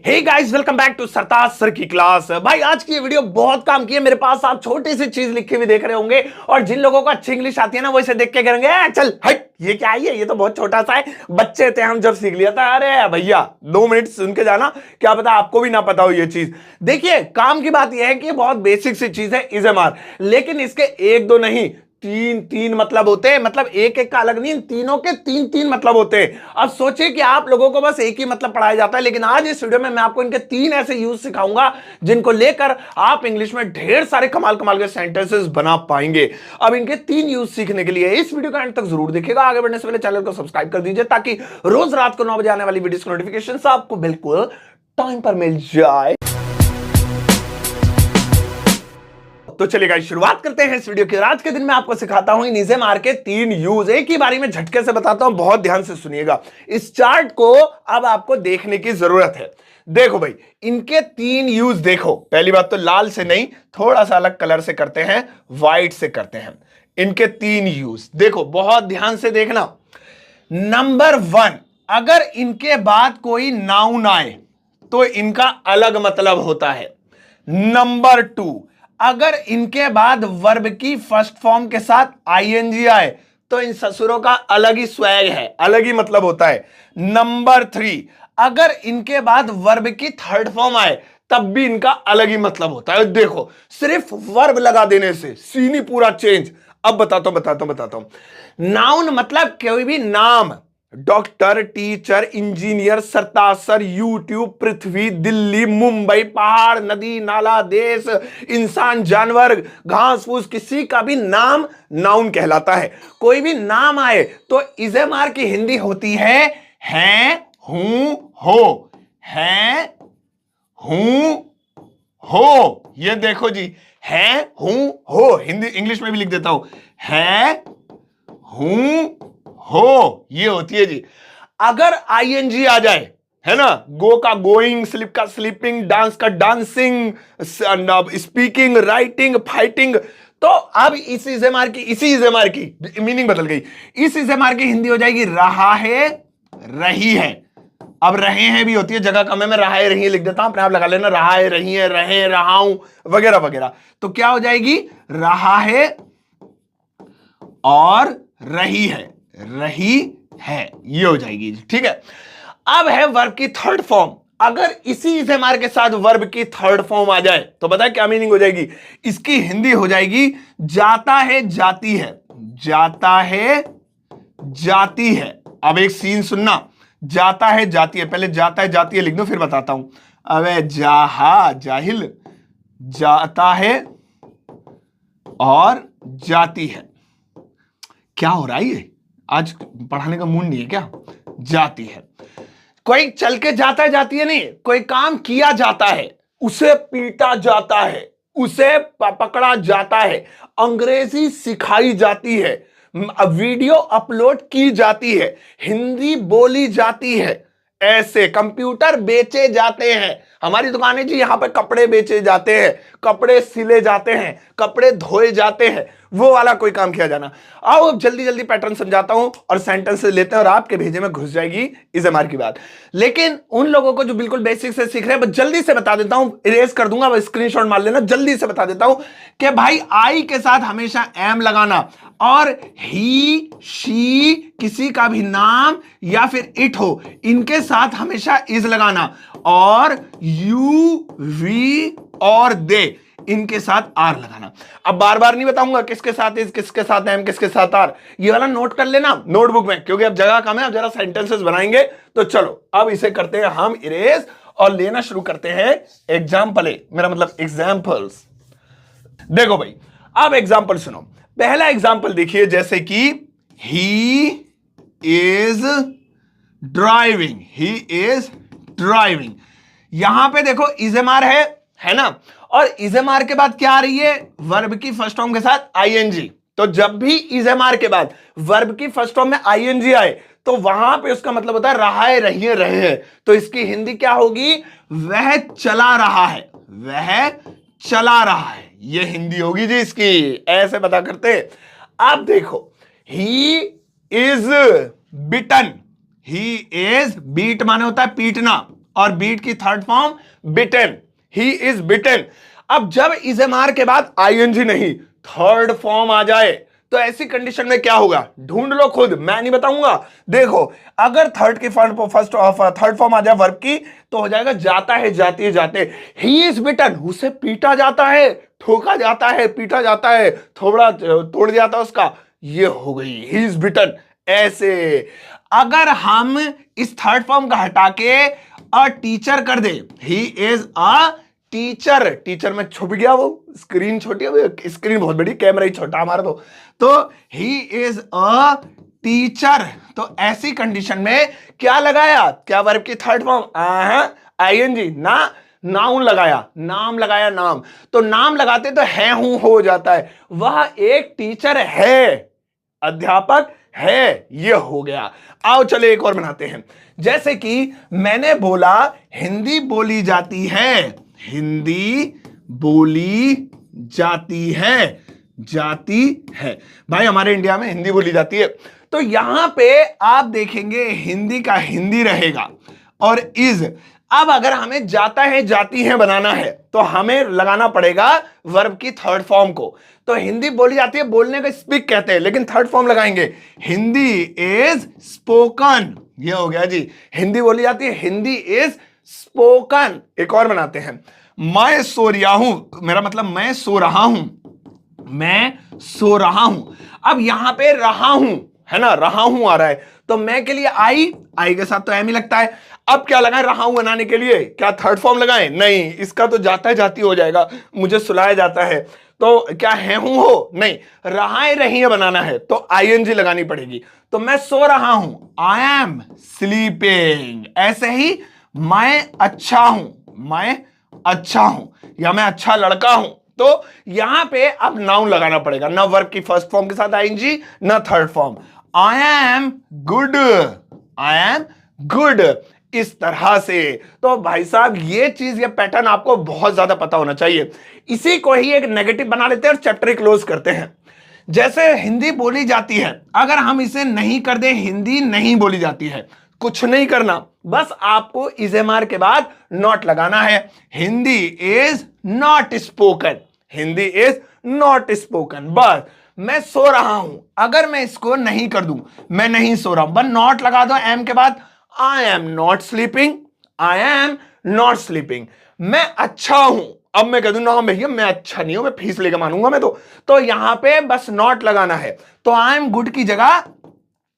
Hey guys, welcome back to Sartaj sir की क्लास। भाई आज की ये वीडियो बहुत काम की है मेरे पास। आप छोटी सी चीज लिखी हुई देख रहे होंगे और जिन लोगों को अच्छी इंग्लिश आती है ना वो इसे देख के करेंगे चल हट, ये क्या है, ये तो बहुत छोटा सा है, बच्चे थे हम जब सीख लिया था। अरे भैया 2 मिनट सुन के जाना, क्या पता आपको भी ना पता हो ये चीज। देखिए काम की बात यह है कि बहुत बेसिक सी चीज है इज़ेमार, लेकिन इसके एक दो नहीं तीन तीन मतलब होते हैं। मतलब एक एक का अलग नहीं, तीनों के तीन तीन मतलब होते हैं। अब सोचिए कि आप लोगों को बस एक ही मतलब पढ़ाया जाता है, लेकिन आज इस वीडियो में मैं आपको इनके तीन ऐसे यूज सिखाऊंगा जिनको लेकर आप इंग्लिश में ढेर सारे कमाल कमाल के सेंटेंसेस बना पाएंगे। अब इनके तीन यूज सीखने के लिए इस वीडियो का एंड तक जरूर देखिएगा। आगे बढ़ने से पहले चैनल को सब्सक्राइब कर दीजिए ताकि रोज रात को 9 बजे आने वाली वीडियो की नोटिफिकेशन आपको बिल्कुल टाइम पर मिल जाए। तो चलिए गाइस शुरुआत करते हैं इस वीडियो की। आज के दिन मैं आपको सिखाता हूं इज़ेमार के तीन यूज। एक ही बारी में झटके से बताता हूं, बहुत ध्यान से सुनिएगा। इस चार्ट को अब आपको देखने की जरूरत है। देखो भाई इनके तीन यूज देखो। पहली बात तो लाल से नहीं, थोड़ा सा अलग कलर से करते हैं, व्हाइट से करते हैं। इनके तीन यूज देखो, बहुत ध्यान से देखना। नंबर 1, अगर इनके बाद कोई नाउन आए तो इनका अलग मतलब होता है। नंबर 2, अगर इनके बाद वर्ब की फर्स्ट फॉर्म के साथ आईएनजी आए तो इन ससुरों का अलग ही स्वैग है, अलग ही मतलब होता है। नंबर 3, अगर इनके बाद वर्ब की थर्ड फॉर्म आए तब भी इनका अलग ही मतलब होता है। देखो सिर्फ वर्ब लगा देने से सीन ही पूरा चेंज। अब बताता हूं। नाउन मतलब कोई भी नाम, डॉक्टर, टीचर, इंजीनियर, सरताज सर, यूट्यूब, पृथ्वी, दिल्ली, मुंबई, पहाड़, नदी, नाला, देश, इंसान, जानवर, घास फूस, किसी का भी नाम नाउन कहलाता है। कोई भी नाम आए तो इज़ेमार की हिंदी होती है हूं, हो, है, हूं, हो। ये देखो जी, है, हूं, हो। हिंदी इंग्लिश में भी लिख देता हूं, है, हूं, हो, ये होती है जी। अगर आईएनजी आ जाए, है ना, गो का गोइंग, स्लिप का स्लीपिंग, डांस का डांसिंग, स्पीकिंग, राइटिंग, फाइटिंग, तो अब इसी इज़ेमार की मीनिंग बदल गई। इस इज़ेमार की हिंदी हो जाएगी रहा है, रही है। अब रहे हैं भी होती है, जगह कम है, मैं रहा है रही है लिख देता हूं, अपने आप लगा लेना, रहा है, रही है, रहे, रहा हूं, वगैरह वगैरह। तो क्या हो जाएगी, रहा है और रही है, ये हो जाएगी। ठीक है। अब है वर्ब की थर्ड फॉर्म। अगर इसी इज़ेमार के साथ वर्ब की थर्ड फॉर्म आ जाए तो पता है क्या मीनिंग हो जाएगी, इसकी हिंदी हो जाएगी जाता है, जाती है, जाता है, जाती है। अब एक सीन सुनना, जाता है, जाती है, पहले जाता है, जाती है लिख दो फिर बताता हूं। अबे जाहा जाहिल, जाता है और जाती है। क्या हो रहा है, ये आज पढ़ाने का मूड नहीं है क्या। जाती है, कोई चल के जाता है, जाती है नहीं, कोई काम किया जाता है, उसे पीटा जाता है, उसे पकड़ा जाता है, अंग्रेजी सिखाई जाती है, वीडियो अपलोड की जाती है, हिंदी बोली जाती है, ऐसे कंप्यूटर बेचे जाते हैं। हमारी दुकानें जी, यहां पे कपड़े बेचे जाते हैं, कपड़े सिले जाते हैं, कपड़े धोए जाते हैं, वो वाला कोई काम किया जाना। आओ अब जल्दी जल्दी पैटर्न समझाता हूं और सेंटेंसेस लेते हैं और आपके भेजे में घुस जाएगी इज़ेमार की बात। लेकिन उन लोगों को जो बिल्कुल बेसिक से सीख रहे हैं, जल्दी से बता देता हूं, इरेज कर दूंगा, स्क्रीनशॉट मार लेना। जल्दी से बता देता हूं कि भाई आई के साथ हमेशा एम लगाना, और ही, शी, किसी का भी नाम या फिर इट हो, इनके साथ हमेशा इज लगाना, और यू, वी और दे, इनके साथ आर लगाना। अब बार बार नहीं बताऊंगा किसके साथ इज, किसके साथ एम, किसके साथ आर, ये वाला नोट कर लेना नोटबुक में, क्योंकि अब जगह कम है। अब जरा सेंटेंसेस बनाएंगे, तो चलो अब इसे करते हैं हम इरेज और लेना शुरू करते हैं एग्जाम्पल, मेरा मतलब एग्जाम्पल्स। देखो भाई अब एग्जाम्पल सुनो। पहला एग्जाम्पल देखिए, जैसे कि he is driving, he is driving. यहां पे देखो इज़ेमार है ना, और इज़ेमार के बाद क्या आ रही है, वर्ब की फर्स्ट फॉर्म के साथ आईएनजी। तो जब भी इज़ेमार के बाद वर्ब की फर्स्ट फॉर्म में आईएनजी आए तो वहां पे उसका मतलब होता है रहा है, रही है, रहे हैं। तो इसकी हिंदी क्या होगी, वह चला रहा है, वह चला रहा है, ये हिंदी होगी जी इसकी। ऐसे पता करते। अब देखो he is beaten, he is, beat माने होता है पीटना, और बीट की third form beaten, he is beaten. अब जब इज एम आर के बाद आईएनजी नहीं, थर्ड फॉर्म आ जाए तो ऐसी कंडीशन में क्या होगा, ढूंढ लो खुद, मैं नहीं बताऊंगा। देखो, अगर थर्ड फॉर्म आ जाए वर्ब की तो हो जाएगा जाता है, जाती है, जाते। ही इज बिटन, उसे पीटा जाता है, ठोका जाता है, पीटा जाता है, थोड़ा तोड़ दिया जाता है उसका, ये हो गई ही इज बिटन। ऐसे अगर हम इस थर्ड फॉर्म का हटा के अ टीचर कर दे, he is a teacher, teacher में छुप गया, वो स्क्रीन छोटी है, स्क्रीन बहुत बड़ी, कैमरा ही छोटा हमारा तो ही इज अ टीचर। तो ऐसी कंडीशन में क्या लगाया, क्या वर्ब की थर्ड फॉर्म, आईएनजी ना, नाउन लगाया, नाम लगाया, नाम। तो नाम लगाते तो है हूं हो जाता है, वह एक टीचर है, अध्यापक है, ये हो गया। आओ चले एक और बनाते हैं। जैसे कि मैंने बोला हिंदी बोली जाती है, हिंदी बोली जाती है, जाती है। भाई हमारे इंडिया में हिंदी बोली जाती है, तो यहां पे आप देखेंगे हिंदी का हिंदी रहेगा और इज। अब अगर हमें जाता है, जाती है बनाना है तो हमें लगाना पड़ेगा वर्ब की थर्ड फॉर्म को। तो हिंदी बोली जाती है, बोलने को स्पीक कहते हैं, लेकिन थर्ड फॉर्म लगाएंगे, हिंदी इज स्पोकन, ये हो गया जी, हिंदी बोली जाती है, हिंदी इज स्पोकन। एक और बनाते हैं, मैं सो रहा हूं, मेरा मतलब मैं सो रहा हूं, मैं सो रहा हूं। अब यहां पे रहा हूं है ना, रहा हूं आ रहा है, तो मैं के लिए आई, आई के साथ तो एम ही लगता है। अब क्या लगाएं रहा हूं बनाने के लिए, क्या थर्ड फॉर्म लगाएं, नहीं, इसका तो जाता है जाती हो जाएगा, मुझे सुलाया जाता है, तो क्या है हूं हो, नहीं, रहा रही है बनाना है तो आईएनजी लगानी पड़ेगी। तो मैं सो रहा हूं, आई एम स्लीपिंग। ऐसे ही मैं अच्छा हूं, मैं अच्छा हूं, या मैं अच्छा लड़का हूं, तो यहां पे अब नाउन लगाना पड़ेगा, ना वर्ब की फर्स्ट फॉर्म के साथ आईएनजी, ना third form. I am good, I am good, इस तरह से। तो भाई साहब ये चीज, ये पैटर्न आपको बहुत ज्यादा पता होना चाहिए। इसी को ही एक नेगेटिव बना लेते हैं और चैप्टर क्लोज करते हैं। जैसे हिंदी बोली जाती है, अगर हम इसे नहीं कर दें, हिंदी नहीं बोली जाती है, कुछ नहीं करना, बस आपको इज एम आर के बाद नॉट लगाना है, Hindi is not spoken, Hindi is not spoken. बस मैं सो रहा हूं, अगर मैं इसको नहीं कर दूं, मैं नहीं सो रहा हूं, बस नॉट लगा दो एम के बाद, I am not sleeping, I am not sleeping. मैं अच्छा हूं, अब मैं कह दूं ना भैया मैं अच्छा नहीं हूं, मैं फीस लेकर मानूंगा मैं तो यहां पे बस नॉट लगाना है, तो आई एम गुड की जगह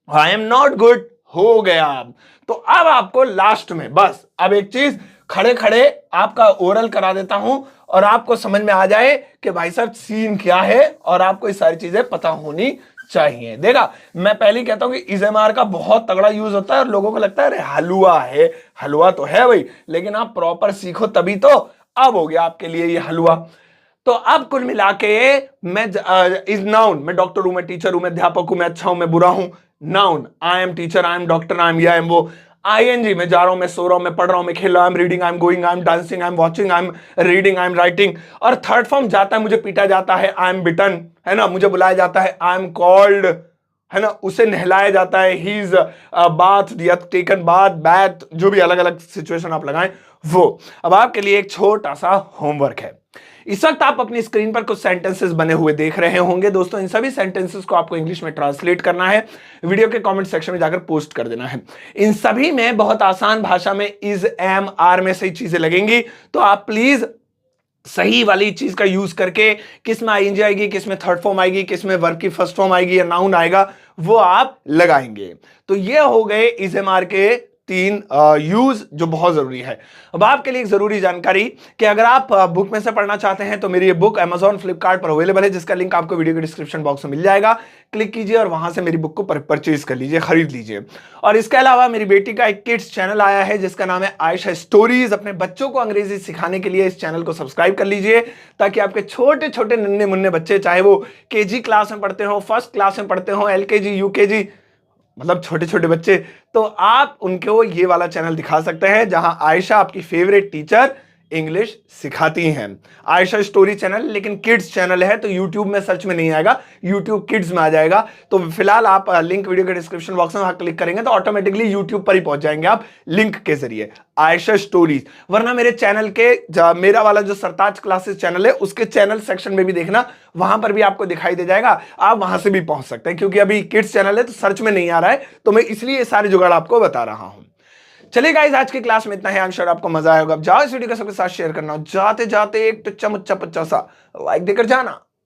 आई एम नॉट गुड हो गया। तो अब आपको लास्ट में बस अब एक चीज खड़े खड़े आपका ओरल करा देता हूं और आपको समझ में आ जाए कि भाई साहब सीन क्या है, और आपको ये सारी चीजें पता होनी चाहिए। देखा, मैं पहले कहता हूं कि इजएमआर का बहुत तगड़ा यूज होता है और लोगों को लगता है अरे हलवा है, हलवा तो है भाई, लेकिन आप प्रॉपर सीखो तभी तो। अब हो गया आपके लिए ये हलवा। तो अब कुल मिला के मैं इज नाउन, मैं डॉक्टर हूं, मैं टीचर हूं, मैं अध्यापक हूं, मैं अच्छा हूं, मैं बुरा हूं। Noun, I am teacher, I am doctor, I am ये, आई एम वो। आईएनजी, मैं जा रहा हूं, मैं सो रहा हूं, मैं पढ़ रहा हूं, मैं खेल रहा हूं, I am reading, I am going, I am dancing, I am watching, I am reading, I am writing. और थर्ड फॉर्म जाता है, मुझे पीटा जाता है, आई एम बिटन, है ना, मुझे बुलाया जाता है, आई एम कॉल्ड, है ना, उसे नहलाया जाता है, ही इज बाथ या टेकन बाथ, बैथ, जो भी अलग अलग सिचुएशन आप लगाएं वो। अब आपके लिए एक छोटा सा होमवर्क है। इस वक्त आप अपनी स्क्रीन पर कुछ सेंटेंसेस बने हुए देख रहे होंगे दोस्तों, इन सभी सेंटेंसेस को आपको इंग्लिश में ट्रांसलेट करना है, वीडियो के कमेंट सेक्शन में जाकर पोस्ट कर देना है। इन सभी में बहुत आसान भाषा में इज, एम, आर में सही चीजें लगेंगी, तो आप प्लीज सही वाली चीज का यूज करके, किस में आईएनजी आएगी, किस में थर्ड फॉर्म आएगी, किस में वर्ब की फर्स्ट फॉर्म आएगी या नाउन आएगा, वो आप लगाएंगे। तो ये हो गए इज एम आर के 3 यूज जो बहुत जरूरी है। अब आपके लिए एक जरूरी जानकारी कि अगर आप बुक में से पढ़ना चाहते हैं तो मेरी ये बुक Amazon, फ्लिपकार्ट पर अवेलेबल है, जिसका लिंक आपको वीडियो के डिस्क्रिप्शन बॉक्स में मिल जाएगा। क्लिक कीजिए और वहां से मेरी बुक को परचेज कर लीजिए, खरीद लीजिए। और इसके अलावा मेरी बेटी का एक किड्स चैनल आया है जिसका नाम है आयशा स्टोरीज। अपने बच्चों को अंग्रेजी सिखाने के लिए इस चैनल को सब्सक्राइब कर लीजिए, ताकि आपके छोटे छोटे नन्हे मुन्ने बच्चे, चाहे वो केजी क्लास में पढ़ते हो, फर्स्ट क्लास में पढ़ते हो, एलकेजी, यूकेजी, मतलब छोटे छोटे बच्चे, तो आप उनको ये वाला चैनल दिखा सकते हैं जहां आयशा आपकी फेवरेट टीचर इंग्लिश सिखाती हैं। आयशा स्टोरी चैनल, लेकिन किड्स चैनल है तो यूट्यूब में सर्च में नहीं आएगा, यूट्यूब किड्स में आ जाएगा। तो फिलहाल आप लिंक वीडियो के डिस्क्रिप्शन बॉक्स में वहां क्लिक करेंगे तो ऑटोमेटिकली यूट्यूब पर ही पहुंच जाएंगे आप लिंक के जरिए, आयशा स्टोरीज। वरना मेरे चैनल के मेरा वाला जो सरताज क्लासेस चैनल है उसके चैनल सेक्शन में भी देखना, वहां पर भी आपको दिखाई दे जाएगा, आप वहां से भी पहुंच सकते हैं। क्योंकि अभी किड्स चैनल है तो सर्च में नहीं आ रहा है, तो मैं इसलिए सारे जुगाड़ आपको बता रहा हूं। चलिए गाइस, आज की क्लास में इतना है। आई एम श्योर आपको मजा आएगा। अब जाओ इस वीडियो को सबके साथ शेयर करना, जाते जाते एक टुच्चा मुच्चा पच्चा सा लाइक देकर जाना।